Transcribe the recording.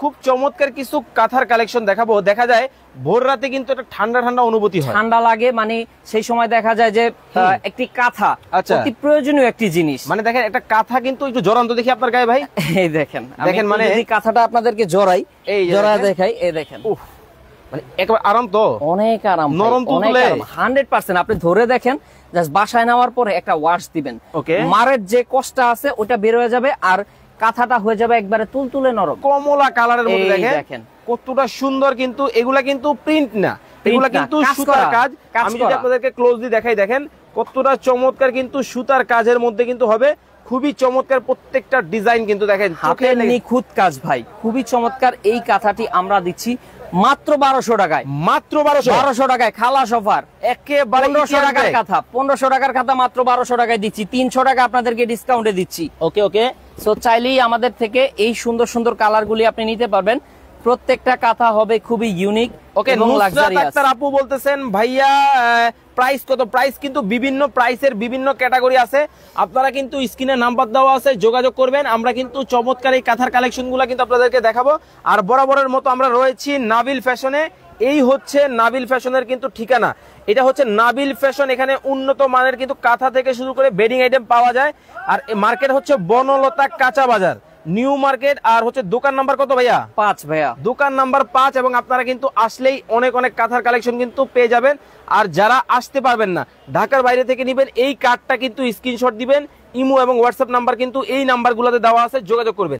খুব চমৎকার কিছু কাঁথার কালেকশন দেখাবো। দেখা যায় ভোর রাতে কিন্তু একটা ঠান্ডা ঠান্ডা অনুভূতি হয়, ঠান্ডা লাগে, মানে সেই সময় দেখা যায় যে একটি কাঁথা অতি প্রয়োজনীয় একটি জিনিস। মানে দেখেন একটা কাঁথা কিন্তু একটু জড়ান্ত দেখি আপনার গায়ে ভাই, এই দেখেন দেখেন মানে এই কাঁথাটা আপনাদেরকে জড়াই, এই জড়ায় দেখাই, এই দেখেন মানে একেবারে আরাম, তো অনেক আরাম, নরম তুলতুলে 100%। আপনি ধরে দেখেন, জাস্ট বাসায় নেওয়ার পরে একটা ওয়াশ দিবেন, মারের যে কষ্ট আছে ওটা বের হয়ে যাবে, আর কাঁথাটা হয়ে যাবে একবারে তুলতুলে নরম কমলা কালারের মধ্যে। দেখেন কতটা সুন্দর, কিন্তু এগুলা কিন্তু প্রিন্ট না, এগুলা কিন্তু সুতার কাজ। আমি যদি আপনাদেরকে ক্লোজলি দেখাই, দেখেন কতটা চমৎকার, কিন্তু সুতার কাজের মধ্যে কিন্তু হবে, খুবই চমৎকার প্রত্যেকটা ডিজাইন। কিন্তু দেখেন হাতের নিখুঁত কাজ ভাই, খুবই চমৎকার। এই কাঁথাটি আমরা দিচ্ছি মাত্র 1200 টাকায়, মাত্র 1200 টাকায় খালাস অফার। একেবারে 1500 টাকার কাঁথা, 1500 টাকার কাঁথা মাত্র 1200 টাকায় দিচ্ছি, 300 টাকা আপনাদেরকে ডিসকাউন্টে দিচ্ছি। ওকে ওকে, সো চাইলেই আমাদের থেকে এই সুন্দর সুন্দর কালারগুলি আপনি নিতে পারবেন। প্রত্যেকটা কাঁথা হবে খুবই ইউনিক এবং লাক্সারিয়াস। ডাক্তার আপু বলতেছেন ভাইয়া প্রাইস কত? প্রাইস কিন্তু বিভিন্ন প্রাইসের বিভিন্ন ক্যাটাগরি আছে, আপনারা কিন্তু স্ক্রিনে নাম্বার দেওয়া আছে, যোগাযোগ করবেন। আমরা কিন্তু চমৎকার এই কাঁথার কালেকশনগুলো কিন্তু আপনাদেরকে দেখাবো। আর বরাবরের মতো আমরা রয়েছি নাবিল ফ্যাশনে। এই হচ্ছে নাবিল ফ্যাশনের কিন্তু ঠিকানা, এটা হচ্ছে নাবিল ফ্যাশন। এখানে উন্নত মানের কিন্তু কাঁথা থেকে শুরু করে বেডিং আইটেম পাওয়া যায়। আর মার্কেট হচ্ছে বনলতা কাঁচা বাজার, নিউ মার্কেট। আর হচ্ছে দোকান নাম্বার কত ভাইয়া? 5 ভাইয়া, দোকান নাম্বার 5। এবং আপনারা কিন্তু আসলেই অনেক অনেক কাঁথার কালেকশন কিন্তু পেয়ে যাবেন। আর যারা আসতে পারবেন না, ঢাকার বাইরে থেকে নিবেন, এই কার্ডটা কিন্তু স্ক্রিনশট দিবেন, ইমো এবং হোয়াটসঅ্যাপ নাম্বার কিন্তু এই নাম্বারগুলোতে দেওয়া আছে, যোগাযোগ করবেন।